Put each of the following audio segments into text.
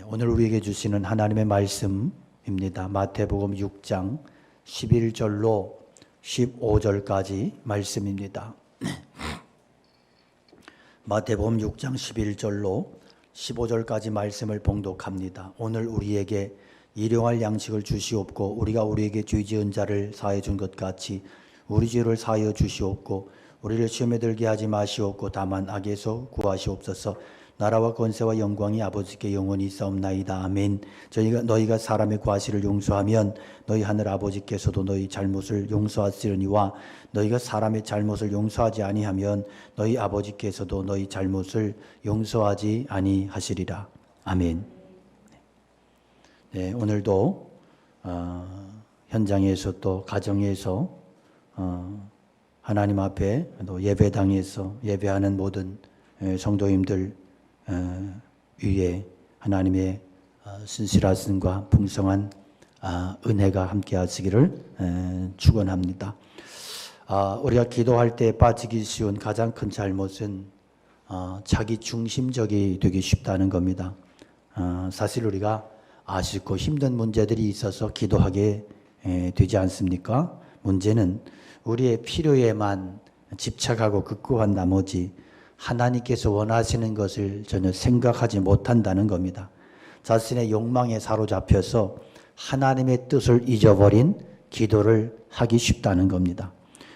오늘 우리에게 주시는 하나님의 말씀입니다. 마태복음 6장 11절로 15절까지 말씀입니다. 마태복음 6장 11절로 15절까지 말씀을 봉독합니다. 오늘 우리에게 일용할 양식을 주시옵고 우리가 우리에게 죄 지은 자를 사하여 준 것 같이 우리 죄를 사하여 주시옵고 우리를 시험에 들게 하지 마시옵고 다만 악에서 구하시옵소서. 나라와 권세와 영광이 아버지께 영원히 있사옵나이다. 아멘. 너희가 사람의 과실을 용서하면 너희 하늘 아버지께서도 너희 잘못을 용서하시려니와 너희가 사람의 잘못을 용서하지 아니하면 너희 아버지께서도 너희 잘못을 용서하지 아니하시리라. 아멘. 네, 오늘도 현장에서 또 가정에서 하나님 앞에 또 예배당에서 예배하는 모든 성도님들 위에 하나님의 신실하심과 풍성한 은혜가 함께 하시기를 축원합니다. 우리가 기도할 때 빠지기 쉬운 가장 큰 잘못은 자기 중심적이 되기 쉽다는 겁니다. 사실 우리가 아쉽고 힘든 문제들이 있어서 기도하게 되지 않습니까? 문제는 우리의 필요에만 집착하고 급급한 나머지 하나님께서 원하시는 것을 전혀 생각하지 못한다는 겁니다. 자신의 욕망에 사로잡혀서 하나님의 뜻을 잊어버린 기도를 하기 쉽다는 겁니다.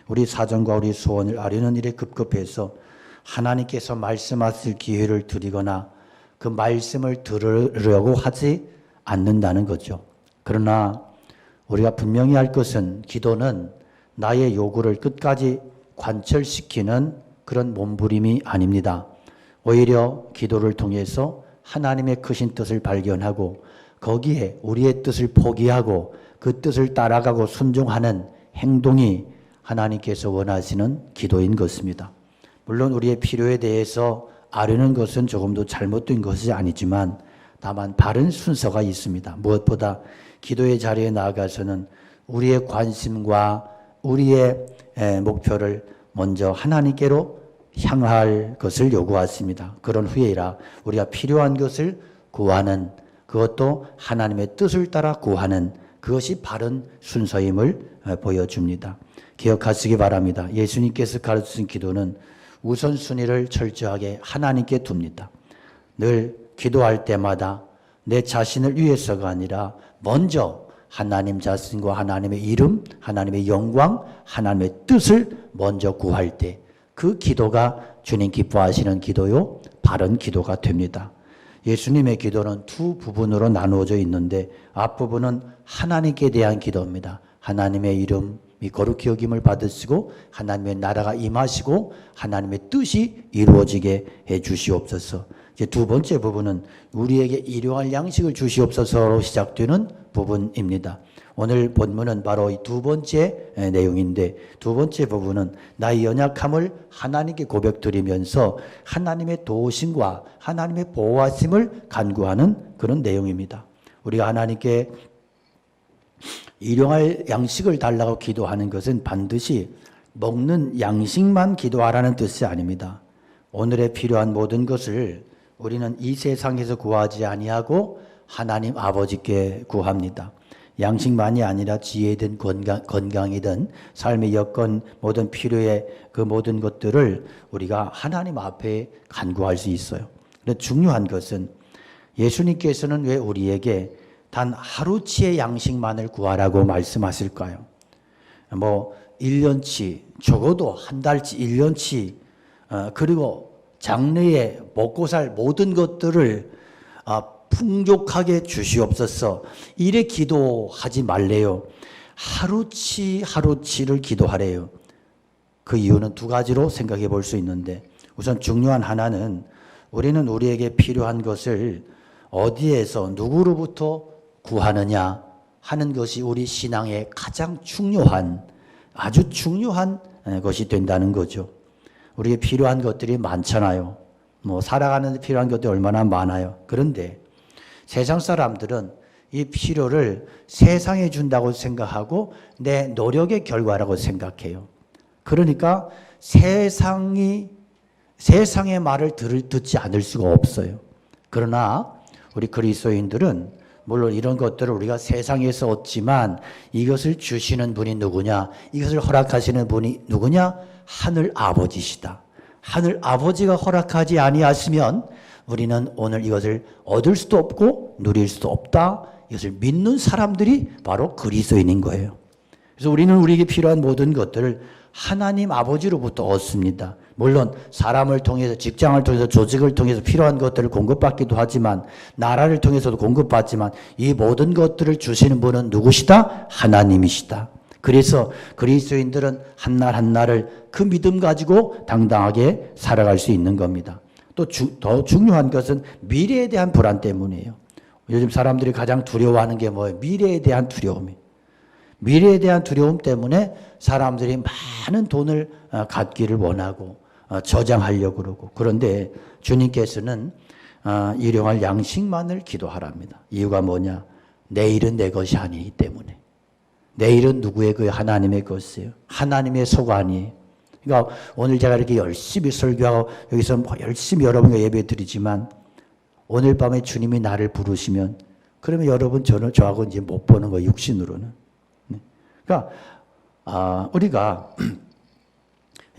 우리 사정과 우리 소원을 아뢰는 일에 급급해서 하나님께서 말씀하실 기회를 드리거나 그 말씀을 들으려고 하지 않는다는 거죠. 그러나 우리가 분명히 할 것은 기도는 나의 요구를 끝까지 관철시키는 그런 몸부림이 아닙니다. 오히려 기도를 통해서 하나님의 크신 뜻을 발견하고 거기에 우리의 뜻을 포기하고 그 뜻을 따라가고 순종하는 행동이 하나님께서 원하시는 기도인 것입니다. 물론 우리의 필요에 대해서 아뢰는 것은 조금도 잘못된 것이 아니지만 다만 바른 순서가 있습니다. 무엇보다 기도의 자리에 나아가서는 우리의 관심과 우리의 목표를 먼저 하나님께로 향할 것을 요구하십니다. 그런 후에라 우리가 필요한 것을 구하는, 그것도 하나님의 뜻을 따라 구하는 그것이 바른 순서임을 보여줍니다. 기억하시기 바랍니다. 예수님께서 가르치신 기도는 우선순위를 철저하게 하나님께 둡니다. 늘 기도할 때마다 내 자신을 위해서가 아니라 먼저 하나님 자신과 하나님의 이름, 하나님의 영광, 하나님의 뜻을 먼저 구할 때 그 기도가 주님 기뻐하시는 기도요, 바른 기도가 됩니다. 예수님의 기도는 두 부분으로 나누어져 있는데 앞부분은 하나님께 대한 기도입니다. 하나님의 이름이 거룩히 여김을 받으시고 하나님의 나라가 임하시고 하나님의 뜻이 이루어지게 해 주시옵소서. 이제 두 번째 부분은 우리에게 일용할 양식을 주시옵소서로 시작되는 부분입니다. 오늘 본문은 바로 이 두 번째 내용인데 두 번째 부분은 나의 연약함을 하나님께 고백드리면서 하나님의 도우심과 하나님의 보호하심을 간구하는 그런 내용입니다. 우리가 하나님께 일용할 양식을 달라고 기도하는 것은 반드시 먹는 양식만 기도하라는 뜻이 아닙니다. 오늘에 필요한 모든 것을 우리는 이 세상에서 구하지 아니하고 하나님 아버지께 구합니다. 양식만이 아니라 지혜든 건강이든 삶의 여건 모든 필요의 그 모든 것들을 우리가 하나님 앞에 간구할 수 있어요. 그런데 중요한 것은 예수님께서는 왜 우리에게 단 하루치의 양식만을 구하라고 말씀하실까요? 1년치, 적어도 한 달치, 1년치, 그리고 장래에 먹고 살 모든 것들을 풍족하게 주시옵소서. 이래 기도하지 말래요. 하루치를 기도하래요. 그 이유는 두 가지로 생각해 볼 수 있는데 우선 중요한 하나는 우리는 우리에게 필요한 것을 어디에서 누구로부터 구하느냐 하는 것이 우리 신앙의 가장 중요한 아주 중요한 것이 된다는 거죠. 우리에게 필요한 것들이 많잖아요. 살아가는 데 필요한 것들이 얼마나 많아요. 그런데 세상 사람들은 이 필요를 세상에 준다고 생각하고 내 노력의 결과라고 생각해요. 그러니까 세상의 말을 듣지 않을 수가 없어요. 그러나 우리 그리스도인들은 물론 이런 것들을 우리가 세상에서 얻지만 이것을 주시는 분이 누구냐? 이것을 허락하시는 분이 누구냐? 하늘 아버지시다. 하늘 아버지가 허락하지 아니하시면 우리는 오늘 이것을 얻을 수도 없고 누릴 수도 없다. 이것을 믿는 사람들이 바로 그리스도인인 거예요. 그래서 우리는 우리에게 필요한 모든 것들을 하나님 아버지로부터 얻습니다. 물론 사람을 통해서, 직장을 통해서, 조직을 통해서 필요한 것들을 공급받기도 하지만, 나라를 통해서도 공급받지만 이 모든 것들을 주시는 분은 누구시다? 하나님이시다. 그래서 그리스도인들은 한날 한날을 그 믿음 가지고 당당하게 살아갈 수 있는 겁니다. 또 더 중요한 것은 미래에 대한 불안 때문이에요. 요즘 사람들이 가장 두려워하는 게 뭐예요? 미래에 대한 두려움이에요. 미래에 대한 두려움 때문에 사람들이 많은 돈을 갖기를 원하고 저장하려고 그러고, 그런데 주님께서는 일용할 양식만을 기도하랍니다. 이유가 뭐냐? 내일은 내 것이 아니기 때문에. 내일은 누구의 그 하나님의 것이에요. 하나님의 소관이에요. 그러니까 오늘 제가 이렇게 열심히 설교하고 여기서 열심히 여러분과 예배 드리지만 오늘 밤에 주님이 나를 부르시면 그러면 여러분 저하고 이제 못 보는 거예요. 육신으로는. 그러니까 우리가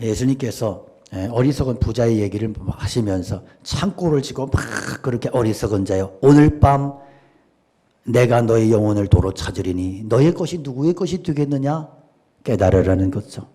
예수님께서 어리석은 부자의 얘기를 하시면서 창고를 지고 막 그렇게 어리석은 자여 오늘 밤 내가 너의 영혼을 도로 찾으리니 너의 것이 누구의 것이 되겠느냐 깨달으라는 거죠.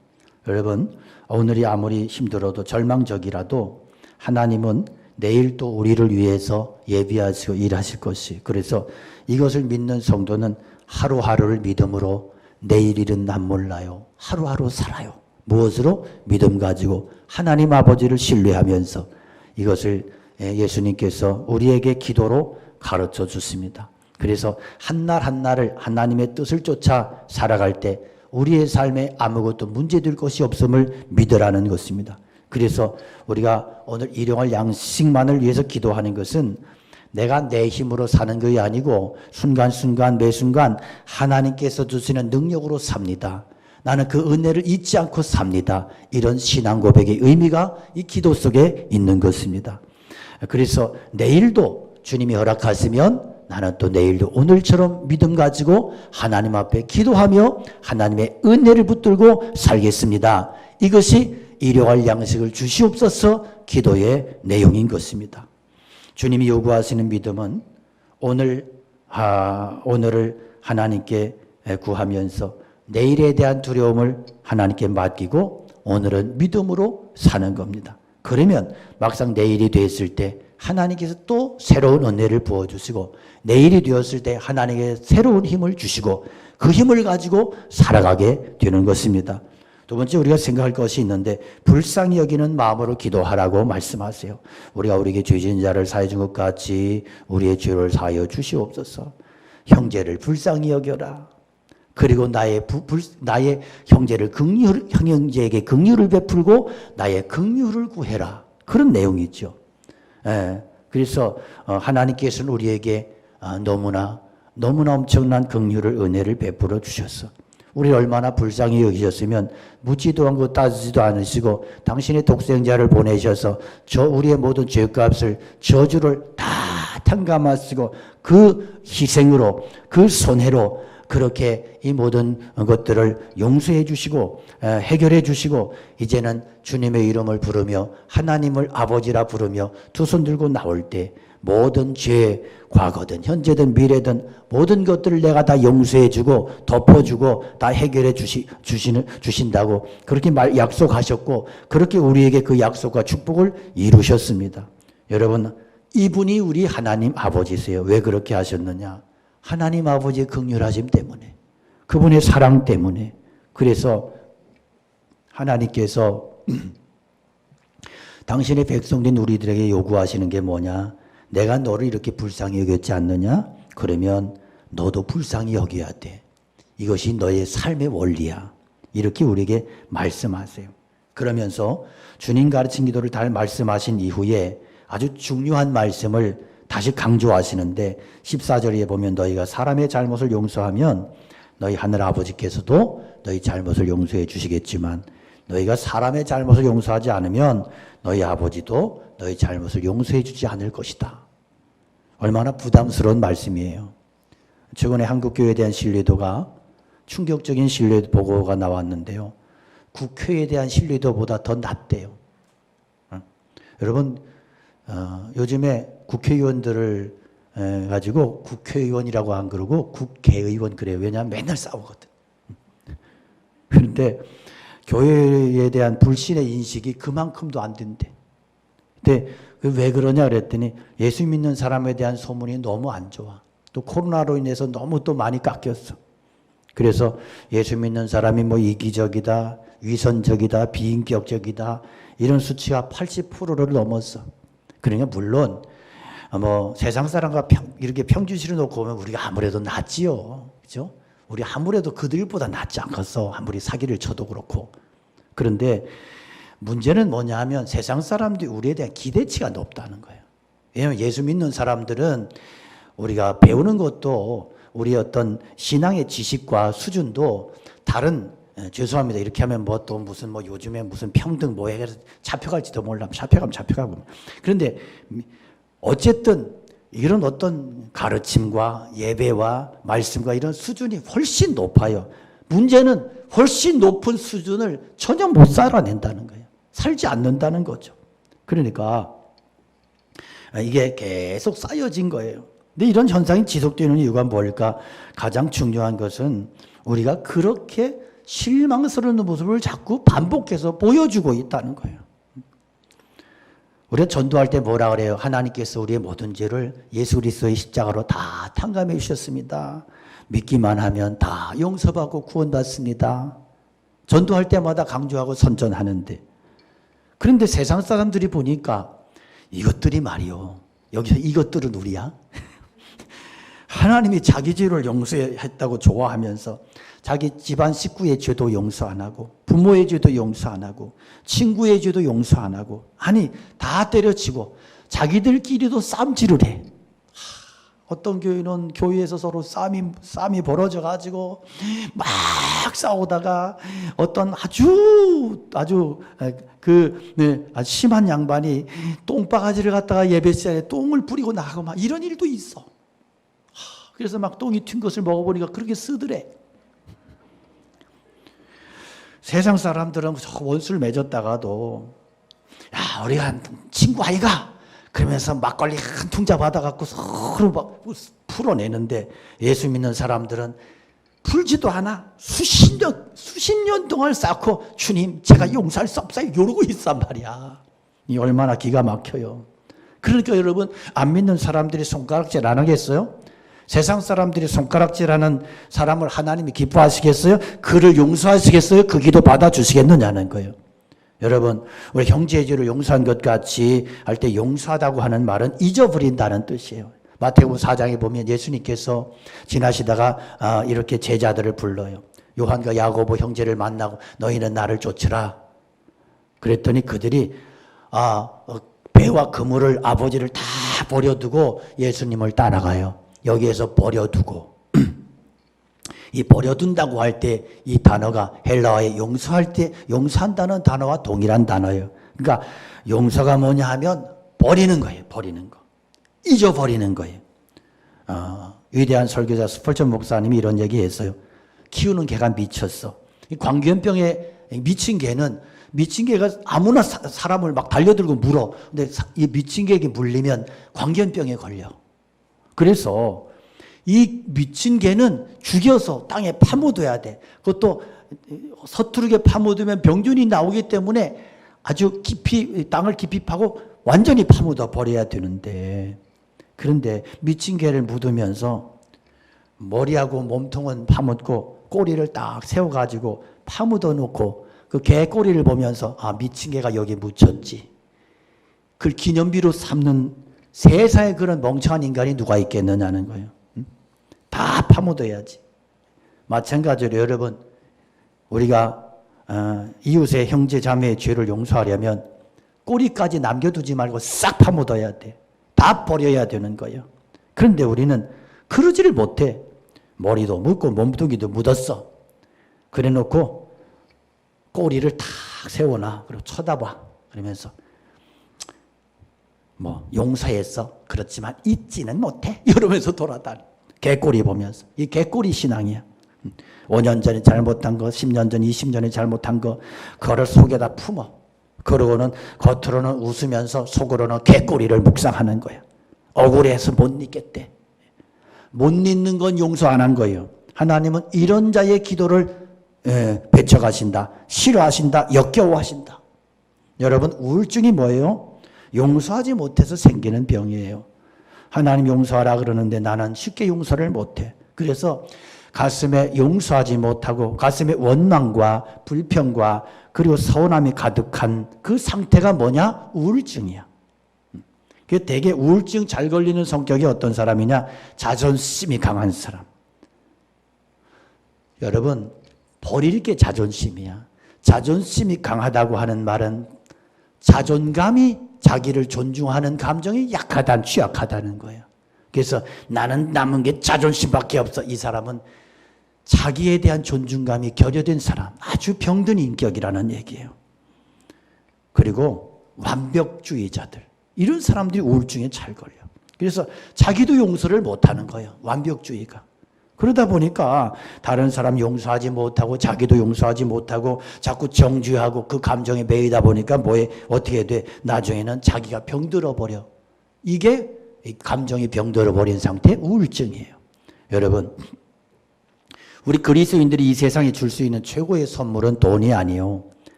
여러분 오늘이 아무리 힘들어도 절망적이라도 하나님은 내일 또 우리를 위해서 예비하시고 일하실 것이, 그래서 이것을 믿는 성도는 하루하루를 믿음으로 내일 일은 난 몰라요. 하루하루 살아요. 무엇으로? 믿음 가지고 하나님 아버지를 신뢰하면서 이것을 예수님께서 우리에게 기도로 가르쳐 주십니다. 그래서 한날 한날을 하나님의 뜻을 쫓아 살아갈 때 우리의 삶에 아무것도 문제될 것이 없음을 믿으라는 것입니다. 그래서 우리가 오늘 일용할 양식만을 위해서 기도하는 것은 내가 내 힘으로 사는 것이 아니고 순간순간 매순간 하나님께서 주시는 능력으로 삽니다. 나는 그 은혜를 잊지 않고 삽니다. 이런 신앙 고백의 의미가 이 기도 속에 있는 것입니다. 그래서 내일도 주님이 허락하시면 나는 또 내일도 오늘처럼 믿음 가지고 하나님 앞에 기도하며 하나님의 은혜를 붙들고 살겠습니다. 이것이 일용할 양식을 주시옵소서 기도의 내용인 것입니다. 주님이 요구하시는 믿음은 오늘을 하나님께 구하면서 내일에 대한 두려움을 하나님께 맡기고 오늘은 믿음으로 사는 겁니다. 그러면 막상 내일이 됐을 때 하나님께서 또 새로운 은혜를 부어주시고 내일이 되었을 때 하나님께 새로운 힘을 주시고 그 힘을 가지고 살아가게 되는 것입니다. 두 번째 우리가 생각할 것이 있는데 불쌍히 여기는 마음으로 기도하라고 말씀하세요. 우리가 우리에게 죄진 자를 사해 준 것 같이 우리의 죄를 사하여 주시옵소서. 형제를 불쌍히 여겨라. 그리고 나의 형제를 형제에게 긍휼을 베풀고 나의 긍휼을 구해라. 그런 내용이죠. 그래서 하나님께서는 우리에게 너무나 엄청난 긍휼을 은혜를 베풀어 주셨어. 우리 얼마나 불쌍히 여기셨으면 묻지도 않고 따지지도 않으시고 당신의 독생자를 보내셔서 우리의 모든 죄값을 저주를 다 탕감하시고 그 희생으로 그 손해로 그렇게 이 모든 것들을 용서해 주시고 해결해 주시고 이제는 주님의 이름을 부르며 하나님을 아버지라 부르며 두 손 들고 나올 때 모든 죄, 과거든 현재든 미래든 모든 것들을 내가 다 용서해 주고 덮어주고 다 해결해 주신다고 그렇게 약속하셨고 그렇게 우리에게 그 약속과 축복을 이루셨습니다. 여러분 이분이 우리 하나님 아버지세요. 왜 그렇게 하셨느냐? 하나님 아버지의 긍휼하심 때문에 그분의 사랑 때문에. 그래서 하나님께서 당신의 백성된 우리들에게 요구하시는 게 뭐냐? 내가 너를 이렇게 불쌍히 여겼지 않느냐? 그러면 너도 불쌍히 여겨야 돼. 이것이 너의 삶의 원리야. 이렇게 우리에게 말씀하세요. 그러면서 주님 가르친 기도를 잘 말씀하신 이후에 아주 중요한 말씀을 다시 강조하시는데 14절에 보면 너희가 사람의 잘못을 용서하면 너희 하늘 아버지께서도 너희 잘못을 용서해 주시겠지만 너희가 사람의 잘못을 용서하지 않으면 너희 아버지도 너희 잘못을 용서해 주지 않을 것이다. 얼마나 부담스러운 말씀이에요. 최근에 한국교회에 대한 신뢰도가 충격적인 신뢰도 보고가 나왔는데요. 국회에 대한 신뢰도보다 더 낮대요. 여러분, 요즘에 국회의원들을 가지고 국회의원이라고 안 그러고 국회의원 그래요. 왜냐하면 맨날 싸우거든. 그런데 교회에 대한 불신의 인식이 그만큼도 안 된대. 근데 왜 그러냐 그랬더니 예수 믿는 사람에 대한 소문이 너무 안 좋아. 또 코로나로 인해서 너무 또 많이 깎였어. 그래서 예수 믿는 사람이 뭐 이기적이다, 위선적이다, 비인격적이다 이런 수치가 80%를 넘었어. 그러니까 물론 뭐 세상 사람과 이렇게 평균치를 놓고 보면 우리가 아무래도 낫지요. 그죠? 우리 아무래도 그들보다 낫지 않겠어. 아무리 사기를 쳐도 그렇고. 그런데 문제는 뭐냐 하면 세상 사람들이 우리에 대한 기대치가 높다는 거예요. 왜냐하면 예수 믿는 사람들은 우리가 배우는 것도 우리 어떤 신앙의 지식과 수준도 다른 죄송합니다. 이렇게 하면 뭐 또 무슨 뭐 요즘에 무슨 평등 뭐해 해서 잡혀갈지도 몰라. 잡혀가고. 그런데 어쨌든 이런 어떤 가르침과 예배와 말씀과 이런 수준이 훨씬 높아요. 문제는 훨씬 높은 수준을 전혀 못 살아낸다는 거예요. 살지 않는다는 거죠. 그러니까 이게 계속 쌓여진 거예요. 근데 이런 현상이 지속되는 이유가 뭘까? 가장 중요한 것은 우리가 그렇게 실망스러운 모습을 자꾸 반복해서 보여주고 있다는 거예요. 우리가 전도할 때 뭐라 그래요? 하나님께서 우리의 모든 죄를 예수 그리스도의 십자가로 다 탕감해 주셨습니다. 믿기만 하면 다 용서받고 구원받습니다. 전도할 때마다 강조하고 선전하는데, 그런데 세상 사람들이 보니까 이것들이 말이요, 여기서 이것들은 우리야? 하나님이 자기 죄를 용서했다고 좋아하면서 자기 집안 식구의 죄도 용서 안 하고 부모의 죄도 용서 안 하고 친구의 죄도 용서 안 하고, 아니 다 때려치고 자기들끼리도 싸움질을 해. 어떤 교회는 교회에서 서로 싸움이 벌어져 가지고 막 싸우다가 어떤 아주 심한 양반이 똥바가지를 갖다가 예배 시간에 똥을 뿌리고 나가고 막 이런 일도 있어. 그래서 막 똥이 튄 것을 먹어보니까 그렇게 쓰더래. 세상 사람들은 원수를 맺었다가도 야 우리가 친구 아이가 그러면서 막걸리 한 퉁자 받아갖고 서로 막 풀어내는데, 예수 믿는 사람들은 풀지도 않아. 수십 년 동안 쌓고 주님 제가 용서할 수 없어요 이러고 있단 말이야. 이 얼마나 기가 막혀요. 그러니까 여러분, 안 믿는 사람들이 손가락질 안 하겠어요? 세상 사람들이 손가락질하는 사람을 하나님이 기뻐하시겠어요? 그를 용서하시겠어요? 그 기도 받아주시겠느냐는 거예요. 여러분, 우리 형제의 죄를 용서한 것 같이 할 때 용서하다고 하는 말은 잊어버린다는 뜻이에요. 마태복음 4장에 보면 예수님께서 지나시다가 이렇게 제자들을 불러요. 요한과 야고보 형제를 만나고 너희는 나를 쫓으라. 그랬더니 그들이 배와 그물을 아버지를 다 버려두고 예수님을 따라가요. 여기에서 버려두고 이 버려둔다고 할 때 이 단어가 헬라어의 용서할 때 용서한다는 단어와 동일한 단어예요. 그러니까 용서가 뭐냐 하면 버리는 거예요. 버리는 거. 잊어버리는 거예요. 위대한 설교자 스펄전 목사님이 이런 얘기했어요. 키우는 개가 미쳤어. 이 광견병에 미친 개는 미친 개가 아무나 사람을 막 달려들고 물어. 근데 이 미친 개에게 물리면 광견병에 걸려. 그래서 이 미친 개는 죽여서 땅에 파묻어야 돼. 그것도 서투르게 파묻으면 병균이 나오기 때문에 아주 깊이 땅을 깊이 파고 완전히 파묻어 버려야 되는데, 그런데 미친 개를 묻으면서 머리하고 몸통은 파묻고 꼬리를 딱 세워가지고 파묻어 놓고 그 개 꼬리를 보면서 미친 개가 여기 묻혔지. 그걸 기념비로 삼는 세상에 그런 멍청한 인간이 누가 있겠느냐는 거예요. 다 파묻어야지. 마찬가지로 여러분, 우리가 이웃의 형제 자매의 죄를 용서하려면 꼬리까지 남겨두지 말고 싹 파묻어야 돼. 다 버려야 되는 거예요. 그런데 우리는 그러지를 못해. 머리도 묻고 몸뚱이도 묻었어. 그래 놓고 꼬리를 탁 세워놔. 그리고 쳐다봐. 그러면서 뭐 용서했어. 그렇지만 잊지는 못해. 이러면서 돌아다니. 개꼬리 보면서. 이 개꼬리 신앙이야. 5년 전에 잘못한 거, 10년 전, 20년에 잘못한 거, 그거를 속에다 품어. 그러고는 겉으로는 웃으면서 속으로는 개꼬리를 묵상하는 거야. 억울해서 못 잊겠대. 못 잊는 건 용서 안 한 거예요. 하나님은 이런 자의 기도를 배척하신다. 싫어하신다. 역겨워하신다. 여러분, 우울증이 뭐예요? 용서하지 못해서 생기는 병이에요. 하나님 용서하라 그러는데 나는 쉽게 용서를 못해. 그래서 가슴에 용서하지 못하고 가슴에 원망과 불평과 그리고 서운함이 가득한 그 상태가 뭐냐? 우울증이야. 그 되게 우울증 잘 걸리는 성격이 어떤 사람이냐? 자존심이 강한 사람. 여러분, 버릴 게 자존심이야. 자존심이 강하다고 하는 말은 자존감이 자기를 존중하는 감정이 약하다, 취약하다는 거예요. 그래서 나는 남은 게 자존심밖에 없어. 이 사람은 자기에 대한 존중감이 결여된 사람, 아주 병든 인격이라는 얘기예요. 그리고 완벽주의자들, 이런 사람들이 우울증에 잘 걸려. 그래서 자기도 용서를 못하는 거예요. 완벽주의가. 그러다 보니까 다른 사람 용서하지 못하고 자기도 용서하지 못하고 자꾸 정죄하고 그 감정에 매이다 보니까 어떻게 돼? 나중에는 자기가 병들어 버려. 이게 감정이 병들어 버린 상태의 우울증이에요. 여러분, 우리 그리스도인들이 이 세상에 줄 수 있는 최고의 선물은 돈이 아니에요.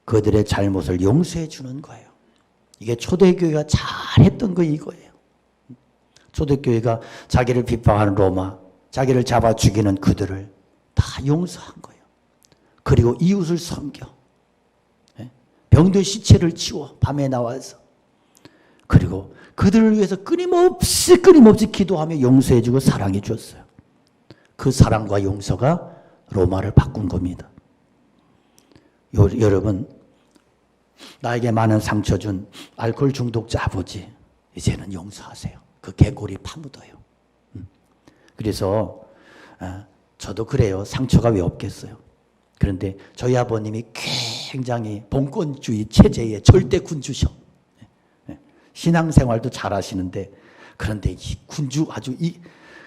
그들의 잘못을 용서해 주는 거예요. 이게 초대교회가 잘했던 거 이거예요. 초대교회가 자기를 비방하는 로마, 자기를 잡아 죽이는 그들을 다 용서한 거예요. 그리고 이웃을 섬겨. 병든 시체를 치워 밤에 나와서. 그리고 그들을 위해서 끊임없이 기도하며 용서해 주고 사랑해 줬어요. 그 사랑과 용서가 로마를 바꾼 겁니다. 여러분, 나에게 많은 상처 준 알코올 중독자 아버지, 이제는 용서하세요. 그 개골이 파묻어요. 그래서 저도 그래요. 상처가 왜 없겠어요. 그런데 저희 아버님이 굉장히 봉건주의 체제의 절대 군주셔. 신앙생활도 잘 하시는데, 그런데 이 군주 아주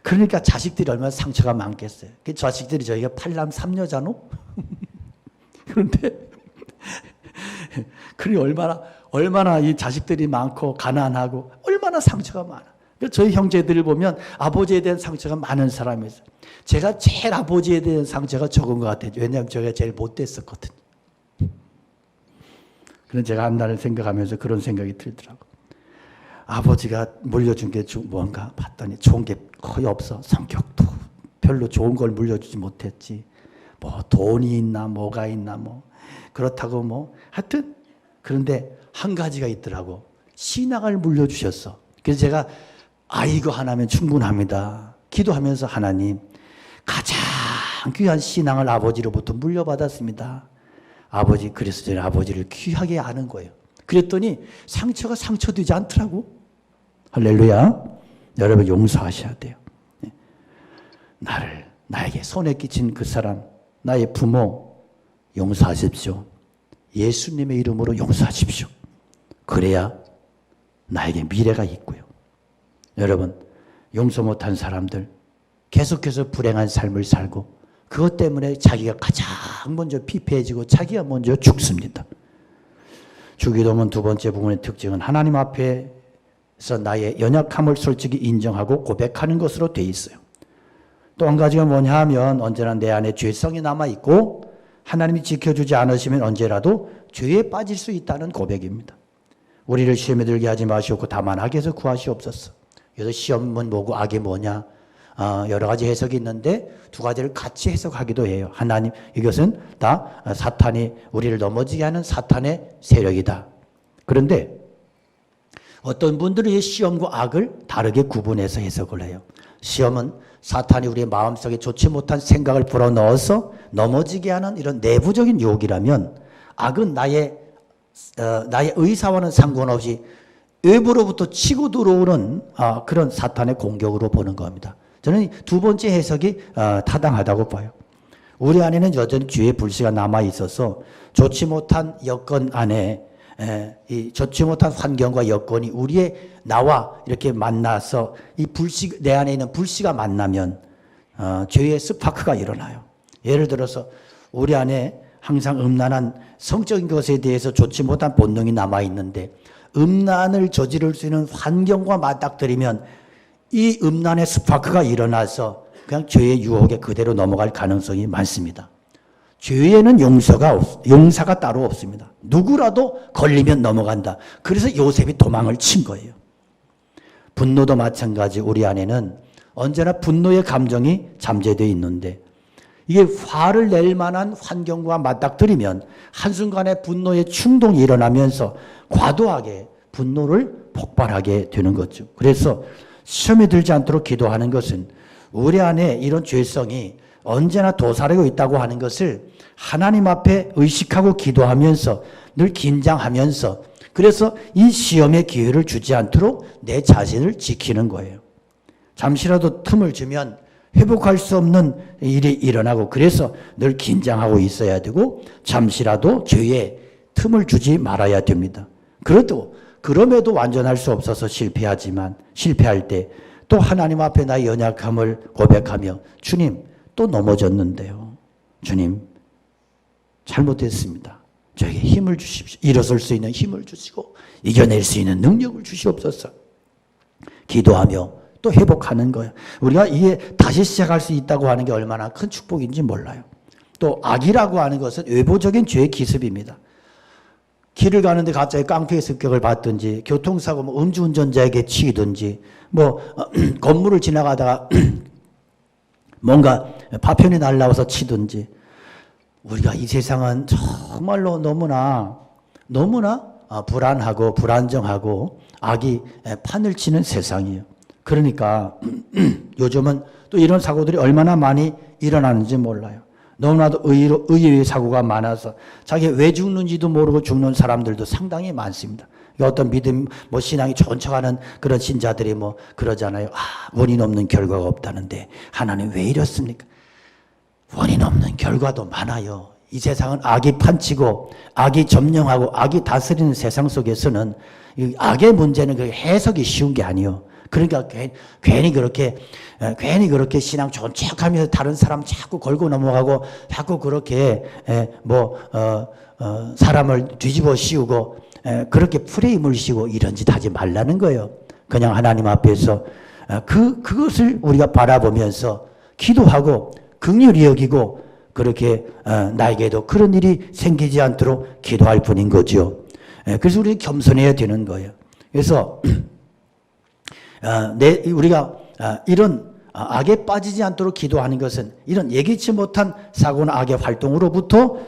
그러니까 자식들이 얼마나 상처가 많겠어요. 그 자식들이 저희가 8남 3여자노? 그런데 그리 얼마나 이 자식들이 많고 가난하고 얼마나 상처가 많아. 저희 형제들을 보면 아버지에 대한 상처가 많은 사람이었어요. 제가 제일 아버지에 대한 상처가 적은 것 같아요. 왜냐하면 제가 제일 못됐었거든요. 그런 제가 한 날을 생각하면서 그런 생각이 들더라고요. 아버지가 물려준 게 뭔가 봤더니 좋은 게 거의 없어. 성격도 별로 좋은 걸 물려주지 못했지. 뭐 돈이 있나 뭐가 있나 뭐 그렇다고 뭐 하여튼, 그런데 한 가지가 있더라고. 신앙을 물려주셨어. 그래서 제가 이거 하나면 충분합니다. 기도하면서 하나님, 가장 귀한 신앙을 아버지로부터 물려받았습니다. 아버지, 그래서 저는 아버지를 귀하게 아는 거예요. 그랬더니 상처가 상처되지 않더라고. 할렐루야. 여러분, 용서하셔야 돼요. 나에게 손에 끼친 그 사람, 나의 부모 용서하십시오. 예수님의 이름으로 용서하십시오. 그래야 나에게 미래가 있고요. 여러분, 용서 못한 사람들 계속해서 불행한 삶을 살고 그것 때문에 자기가 가장 먼저 피폐해지고 자기가 먼저 죽습니다. 주기도문 두 번째 부분의 특징은 하나님 앞에서 나의 연약함을 솔직히 인정하고 고백하는 것으로 되어 있어요. 또 한 가지가 뭐냐 하면 언제나 내 안에 죄성이 남아있고 하나님이 지켜주지 않으시면 언제라도 죄에 빠질 수 있다는 고백입니다. 우리를 시험에 들게 하지 마시옵고 다만 악에서 구하시옵소서. 그래서 시험은 뭐고 악이 뭐냐, 여러 가지 해석이 있는데 두 가지를 같이 해석하기도 해요. 하나님, 이것은 다 사탄이 우리를 넘어지게 하는 사탄의 세력이다. 그런데 어떤 분들은 이 시험과 악을 다르게 구분해서 해석을 해요. 시험은 사탄이 우리의 마음속에 좋지 못한 생각을 불어넣어서 넘어지게 하는 이런 내부적인 유혹이라면, 악은 나의 의사와는 상관없이 외부로부터 치고 들어오는 그런 사탄의 공격으로 보는 겁니다. 저는 두 번째 해석이 타당하다고 봐요. 우리 안에는 여전히 죄의 불씨가 남아 있어서 좋지 못한 여건 안에 이 좋지 못한 환경과 여건이 우리의 나와 이렇게 만나서 이 불씨, 내 안에 있는 불씨가 만나면 죄의 스파크가 일어나요. 예를 들어서 우리 안에 항상 음란한 성적인 것에 대해서 좋지 못한 본능이 남아있는데 음란을 저지를 수 있는 환경과 맞닥뜨리면 이 음란의 스파크가 일어나서 그냥 죄의 유혹에 그대로 넘어갈 가능성이 많습니다. 죄에는 용사가 따로 없습니다. 누구라도 걸리면 넘어간다. 그래서 요셉이 도망을 친 거예요. 분노도 마찬가지. 우리 안에는 언제나 분노의 감정이 잠재되어 있는데 이게 화를 낼 만한 환경과 맞닥뜨리면 한순간에 분노의 충동이 일어나면서 과도하게 분노를 폭발하게 되는 거죠. 그래서 시험에 들지 않도록 기도하는 것은 우리 안에 이런 죄성이 언제나 도사리고 있다고 하는 것을 하나님 앞에 의식하고 기도하면서 늘 긴장하면서 그래서 이 시험의 기회를 주지 않도록 내 자신을 지키는 거예요. 잠시라도 틈을 주면 회복할 수 없는 일이 일어나고 그래서 늘 긴장하고 있어야 되고 잠시라도 죄에 틈을 주지 말아야 됩니다. 그럼에도 완전할 수 없어서 실패하지만 실패할 때 또 하나님 앞에 나의 연약함을 고백하며 주님 또 넘어졌는데요. 주님 잘못했습니다. 저에게 힘을 주십시오. 일어설 수 있는 힘을 주시고 이겨낼 수 있는 능력을 주시옵소서. 기도하며 또 회복하는 거예요. 우리가 이게 다시 시작할 수 있다고 하는 게 얼마나 큰 축복인지 몰라요. 또 악이라고 하는 것은 외부적인 죄의 기습입니다. 길을 가는데 갑자기 깡패의 습격을 받든지 교통사고 음주운전자에게 치이든지 건물을 지나가다가 뭔가 파편이 날라와서 치든지 우리가 이 세상은 정말로 너무나 불안하고 불안정하고 악이 판을 치는 세상이에요. 그러니까 요즘은 또 이런 사고들이 얼마나 많이 일어나는지 몰라요. 너무나도 의외의 사고가 많아서 자기가 왜 죽는지도 모르고 죽는 사람들도 상당히 많습니다. 어떤 믿음, 신앙이 좋은 척하는 그런 신자들이 그러잖아요. 원인 없는 결과가 없다는데 하나님 왜 이렇습니까? 원인 없는 결과도 많아요. 이 세상은 악이 판치고 악이 점령하고 악이 다스리는 세상 속에서는 이 악의 문제는 그 해석이 쉬운 게 아니에요. 그러니까 괜히 그렇게 신앙 좋은 척하면서 다른 사람 자꾸 걸고 넘어가고 자꾸 그렇게 사람을 뒤집어 씌우고 그렇게 프레임을 씌우고 이런 짓 하지 말라는 거예요. 그냥 하나님 앞에서 그것을 우리가 바라보면서 기도하고 긍휼히 여기고 그렇게 나에게도 그런 일이 생기지 않도록 기도할 뿐인 거죠. 그래서 우리는 겸손해야 되는 거예요. 그래서 우리가 이런 악에 빠지지 않도록 기도하는 것은 이런 예기치 못한 사고나 악의 활동으로부터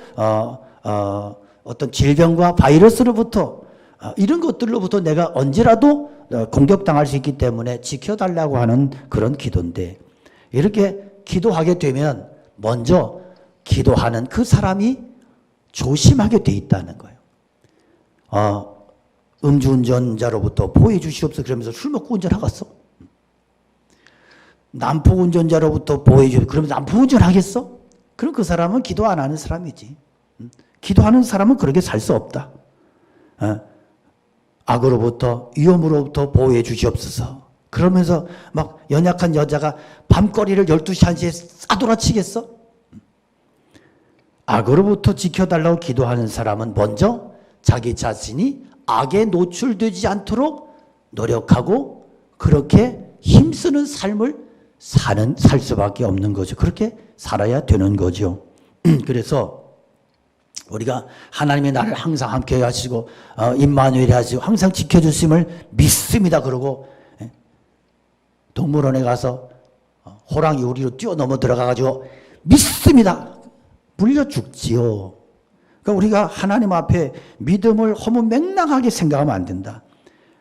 어떤 질병과 바이러스로부터 이런 것들로부터 내가 언제라도 공격당할 수 있기 때문에 지켜달라고 하는 그런 기도인데 이렇게 기도하게 되면 먼저 기도하는 그 사람이 조심하게 돼 있다는 거예요. 음주운전자로부터 보호해 주시옵소서 그러면서 술 먹고 운전하겠어? 난폭 운전자로부터 보호해 주옵소서 그러면서 난폭 운전하겠어? 그럼 그 사람은 기도 안 하는 사람이지. 기도하는 사람은 그렇게 살 수 없다. 악으로부터 위험으로부터 보호해 주시옵소서. 그러면서 막 연약한 여자가 밤거리를 12시 1시에 싸돌아치겠어? 악으로부터 지켜달라고 기도하는 사람은 먼저 자기 자신이 악에 노출되지 않도록 노력하고 그렇게 힘쓰는 삶을 살 수밖에 없는 거죠. 그렇게 살아야 되는 거죠. 그래서 우리가 하나님의 나를 항상 함께 하시고 임마누엘 하시고 항상 지켜주심을 믿습니다. 그러고 동물원에 가서 호랑이 우리로 뛰어넘어 들어가가지고 믿습니다. 물려 죽지요. 그러니까 우리가 하나님 앞에 믿음을 허무맹랑하게 생각하면 안 된다.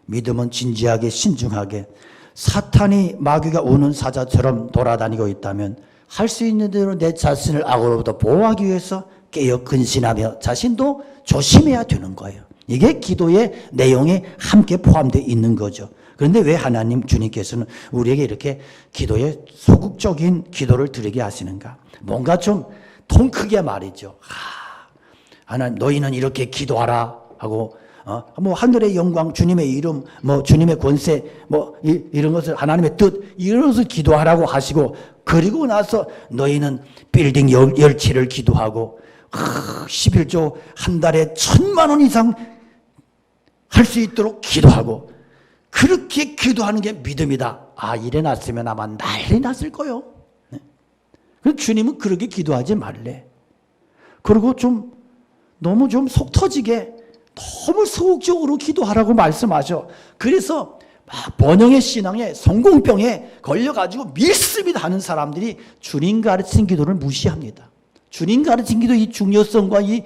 믿음은 진지하게 신중하게 사탄이 마귀가 우는 사자처럼 돌아다니고 있다면 할 수 있는 대로 내 자신을 악으로부터 보호하기 위해서 깨어 근신하며 자신도 조심해야 되는 거예요. 이게 기도의 내용에 함께 포함되어 있는 거죠. 그런데 왜 하나님 주님께서는 우리에게 이렇게 기도에 소극적인 기도를 드리게 하시는가? 뭔가 좀 통 크게 말이죠. 하나님 너희는 이렇게 기도하라 하고 뭐 하늘의 영광, 주님의 이름, 뭐 주님의 권세, 뭐 이런 것을 하나님의 뜻 이런 것을 기도하라고 하시고 그리고 나서 너희는 빌딩 열치를 기도하고 11조 한 달에 1,000만 원 이상 할 수 있도록 기도하고 그렇게 기도하는 게 믿음이다. 이래 놨으면 아마 난리 났을 거요. 네. 그래서 주님은 그렇게 기도하지 말래. 그리고 너무 속 터지게 너무 소극적으로 기도하라고 말씀하셔. 그래서 막 번영의 신앙에 성공병에 걸려가지고 믿습니다 하는 사람들이 주님 가르친 기도를 무시합니다. 주님 가르친 기도 이 중요성과 이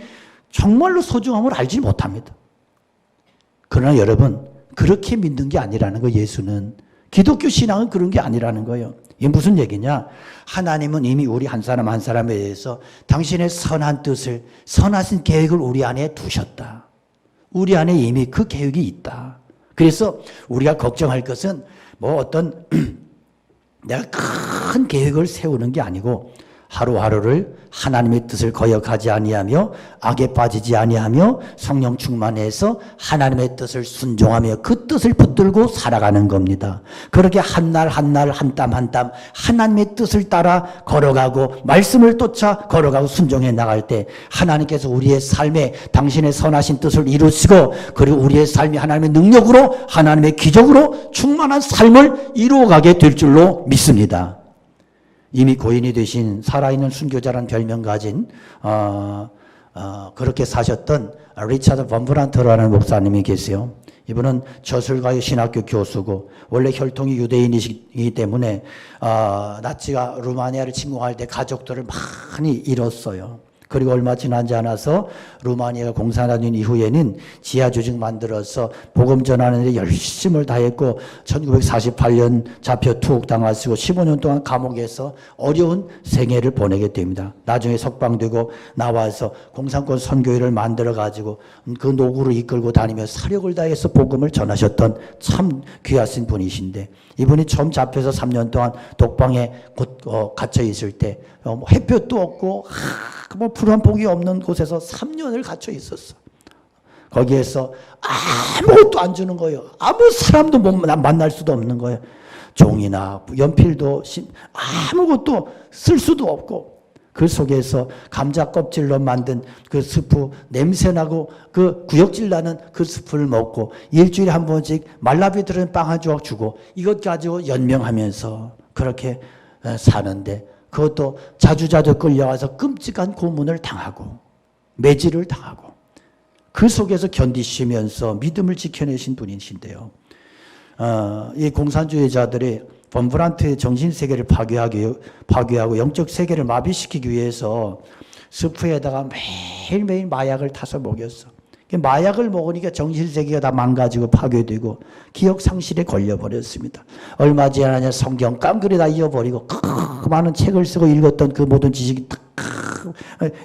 정말로 소중함을 알지 못합니다. 그러나 여러분 그렇게 믿는 게 아니라는 거 예수는 기독교 신앙은 그런 게 아니라는 거예요. 이게 무슨 얘기냐? 하나님은 이미 우리 한 사람 한 사람에 대해서 당신의 선한 뜻을 선하신 계획을 우리 안에 두셨다. 우리 안에 이미 그 계획이 있다. 그래서 우리가 걱정할 것은 뭐 어떤 내가 큰 계획을 세우는 게 아니고 하루하루를 하나님의 뜻을 거역하지 아니하며 악에 빠지지 아니하며 성령 충만해서 하나님의 뜻을 순종하며 그 뜻을 붙들고 살아가는 겁니다. 그렇게 한 날 한 날 한 땀 한 땀 하나님의 뜻을 따라 걸어가고 말씀을 쫓아 걸어가고 순종해 나갈 때 하나님께서 우리의 삶에 당신의 선하신 뜻을 이루시고 그리고 우리의 삶이 하나님의 능력으로 하나님의 기적으로 충만한 삶을 이루어가게 될 줄로 믿습니다. 이미 고인이 되신 살아있는 순교자라는 별명 가진 그렇게 사셨던 리차드 범브란트라는 목사님이 계세요. 이분은 저술가의 신학교 교수고 원래 혈통이 유대인이기 때문에 나치가 루마니아를 침공할 때 가족들을 많이 잃었어요. 그리고 얼마 지나지 않아서 루마니아가 공산화된 이후에는 지하조직 만들어서 복음 전하는 데 열심을 다했고 1948년 잡혀 투옥당하시고 15년 동안 감옥에서 어려운 생애를 보내게 됩니다. 나중에 석방되고 나와서 공산권 선교회를 만들어가지고 그 노구를 이끌고 다니며 사력을 다해서 복음을 전하셨던 참 귀하신 분이신데 이분이 처음 잡혀서 3년 동안 독방에 갇혀 있을 때 햇볕도 없고 뭐 푸른 복이 없는 곳에서 3년을 갇혀 있었어. 거기에서 아무것도 안 주는 거예요. 아무 사람도 만날 수도 없는 거예요. 종이나 연필도 아무것도 쓸 수도 없고 그 속에서 감자 껍질로 만든 그 스프 냄새나고 그 구역질 나는 그 스프를 먹고 일주일에 한 번씩 말라비 들은 빵 한 조각 주고 이것 가지고 연명하면서 그렇게 사는데 그것도 자주자주 끌려와서 끔찍한 고문을 당하고 매질을 당하고 그 속에서 견디시면서 믿음을 지켜내신 분이신데요. 이 공산주의자들이 범브란트의 정신세계를 파괴하고 영적 세계를 마비시키기 위해서 스프에다가 매일매일 마약을 타서 먹였어. 마약을 먹으니까 정신세계가 다 망가지고 파괴되고 기억상실에 걸려버렸습니다. 얼마 지나냐 성경 깡그리 다 잊어버리고 그 많은 책을 쓰고 읽었던 그 모든 지식이 딱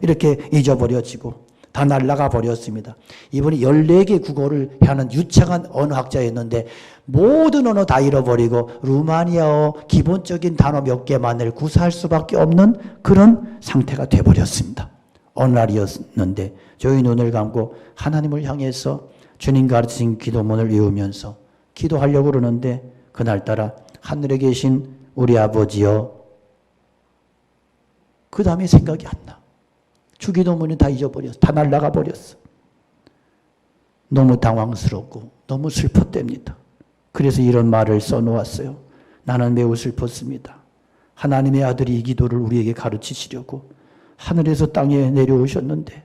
이렇게 잊어버려지고 다 날아가 버렸습니다. 이분이 14개 국어를 하는 유창한 언어학자였는데 모든 언어 다 잃어버리고 루마니아어 기본적인 단어 몇 개만을 구사할 수밖에 없는 그런 상태가 돼버렸습니다. 어느 날이었는데 저희 눈을 감고 하나님을 향해서 주님 가르친 기도문을 외우면서 기도하려고 그러는데 그날따라 하늘에 계신 우리 아버지여 그 다음에 생각이 안 나. 주기도문이 다 잊어버렸어. 다 날아가 버렸어. 너무 당황스럽고 너무 슬펐답니다. 그래서 이런 말을 써놓았어요. 나는 매우 슬펐습니다. 하나님의 아들이 이 기도를 우리에게 가르치시려고 하늘에서 땅에 내려오셨는데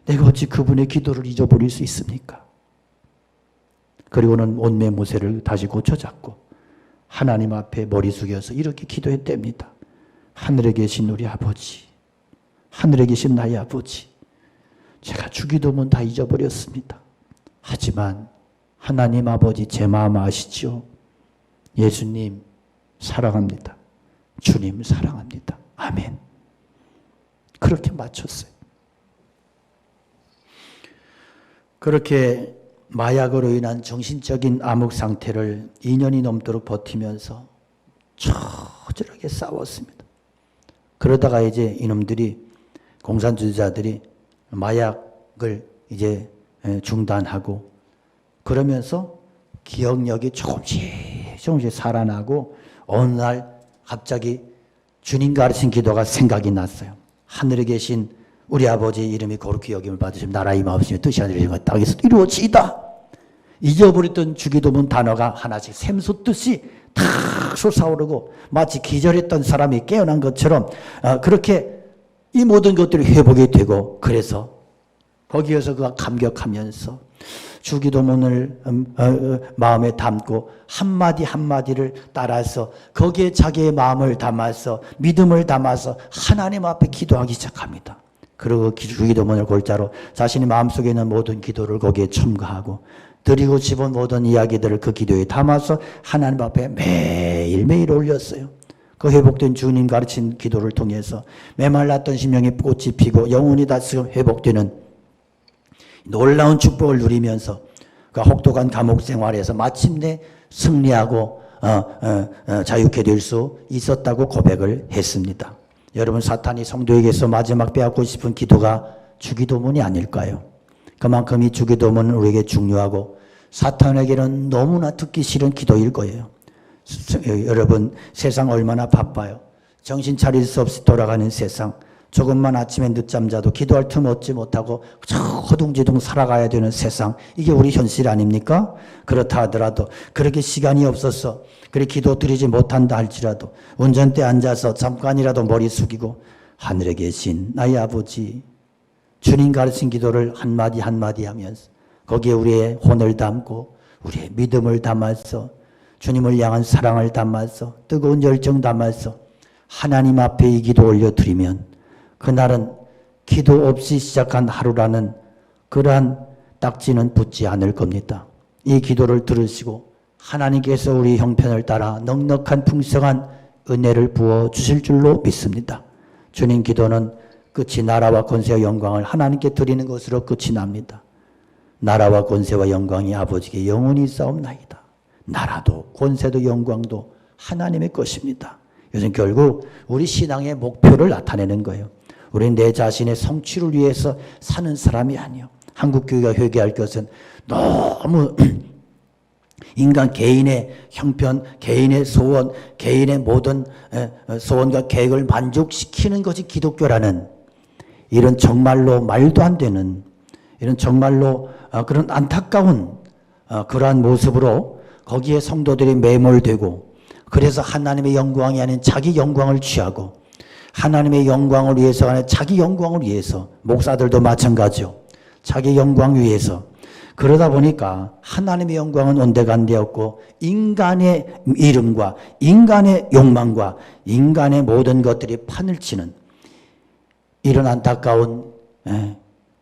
내가 어찌 그분의 기도를 잊어버릴 수 있습니까? 그리고는 온매무새를 다시 고쳐잡고 하나님 앞에 머리 숙여서 이렇게 기도했답니다. 하늘에 계신 우리 아버지, 하늘에 계신 나의 아버지, 제가 주기도문 다 잊어버렸습니다. 하지만 하나님 아버지 제 마음 아시죠? 예수님 사랑합니다. 주님 사랑합니다. 아멘. 그렇게 마쳤어요. 그렇게 마약으로 인한 정신적인 암흑 상태를 2년이 넘도록 버티면서 처절하게 싸웠습니다. 그러다가 이제 이놈들이 공산주의자들이 마약을 이제 중단하고 그러면서 기억력이 조금씩 살아나고 어느 날 갑자기 주님 가르친 기도가 생각이 났어요. 하늘에 계신 우리 아버지 이름이 거룩히 여김을 받으시면 나라 임하옵시며 뜻이 하늘에 이루어진 땅에서 이루어지이다. 잊어버렸던 주기도문 단어가 하나씩 샘솟듯이 탁 솟아오르고 마치 기절했던 사람이 깨어난 것처럼 그렇게 이 모든 것들이 회복이 되고, 그래서 거기에서 그가 감격하면서 주기도문을 마음에 담고 한마디 한마디를 따라서 거기에 자기의 마음을 담아서 믿음을 담아서 하나님 앞에 기도하기 시작합니다. 그리고 주기도문을 골자로 자신의 마음속에 있는 모든 기도를 거기에 첨가하고 드리고 싶은 모든 이야기들을 그 기도에 담아서 하나님 앞에 매일매일 올렸어요. 그 회복된 주님 가르친 기도를 통해서 메말랐던 심령이 꽃이 피고 영혼이 다시 회복되는 놀라운 축복을 누리면서 그 혹독한 감옥 생활에서 마침내 승리하고 자유케 될 수 있었다고 고백을 했습니다. 여러분, 사탄이 성도에게서 마지막 빼앗고 싶은 기도가 주기도문이 아닐까요? 그만큼 이 주기도문은 우리에게 중요하고 사탄에게는 너무나 듣기 싫은 기도일 거예요. 여러분, 세상 얼마나 바빠요. 정신 차릴 수 없이 돌아가는 세상, 조금만 아침에 늦잠 자도 기도할 틈 얻지 못하고 허둥지둥 살아가야 되는 세상, 이게 우리 현실 아닙니까? 그렇다 하더라도 그렇게 시간이 없어서 그렇게 기도 드리지 못한다 할지라도 운전대 앉아서 잠깐이라도 머리 숙이고 하늘에 계신 나의 아버지, 주님 가르친 기도를 한마디 한마디 하면서 거기에 우리의 혼을 담고 우리의 믿음을 담아서 주님을 향한 사랑을 담아서 뜨거운 열정 담아서 하나님 앞에 이 기도 올려드리면 그날은 기도 없이 시작한 하루라는 그러한 딱지는 붙지 않을 겁니다. 이 기도를 들으시고 하나님께서 우리 형편을 따라 넉넉한 풍성한 은혜를 부어주실 줄로 믿습니다. 주님 기도는 끝이 나라와 권세와 영광을 하나님께 드리는 것으로 끝이 납니다. 나라와 권세와 영광이 아버지께 영원히 있사옵나이다. 나라도 권세도 영광도 하나님의 것입니다. 이것은 결국 우리 신앙의 목표를 나타내는 거예요. 우리는 내 자신의 성취를 위해서 사는 사람이 아니요. 한국교회가 회개할 것은 너무 인간 개인의 형편, 개인의 소원, 개인의 모든 소원과 계획을 만족시키는 것이 기독교라는 이런 정말로 말도 안 되는, 이런 정말로 그런 안타까운 그러한 모습으로 거기에 성도들이 매몰되고, 그래서 하나님의 영광이 아닌 자기 영광을 취하고 하나님의 영광을 위해서 아닌 자기 영광을 위해서, 목사들도 마찬가지요. 자기 영광 위해서. 그러다 보니까 하나님의 영광은 온데간데 없고 인간의 이름과 인간의 욕망과 인간의 모든 것들이 판을 치는 이런 안타까운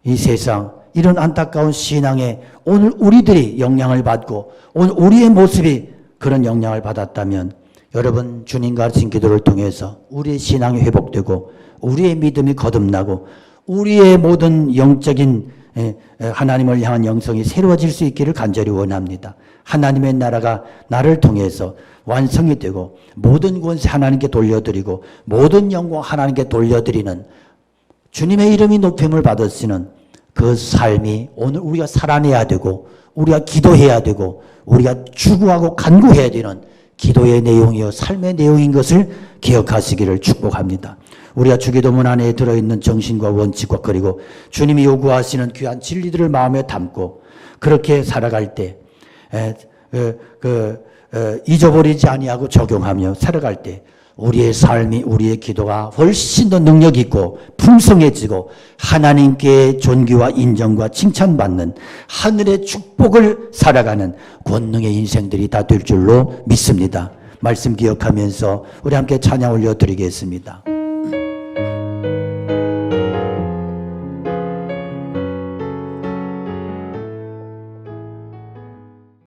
이 세상, 이런 안타까운 신앙에 오늘 우리들이 영향을 받고 오늘 우리의 모습이 그런 영향을 받았다면 여러분, 주님 가르친 기도를 통해서 우리의 신앙이 회복되고 우리의 믿음이 거듭나고 우리의 모든 영적인 하나님을 향한 영성이 새로워질 수 있기를 간절히 원합니다. 하나님의 나라가 나를 통해서 완성이 되고 모든 권세 하나님께 돌려드리고 모든 영광 하나님께 돌려드리는 주님의 이름이 높임을 받으시는 그 삶이 오늘 우리가 살아내야 되고 우리가 기도해야 되고 우리가 추구하고 간구해야 되는 기도의 내용이요 삶의 내용인 것을 기억하시기를 축복합니다. 우리가 주기도문 안에 들어있는 정신과 원칙과 그리고 주님이 요구하시는 귀한 진리들을 마음에 담고 그렇게 살아갈 때 잊어버리지 아니하고 적용하며 살아갈 때 우리의 삶이, 우리의 기도가 훨씬 더 능력 있고 풍성해지고 하나님께 존귀와 인정과 칭찬받는 하늘의 축복을 살아가는 권능의 인생들이 다 될 줄로 믿습니다. 말씀 기억하면서 우리 함께 찬양 올려드리겠습니다.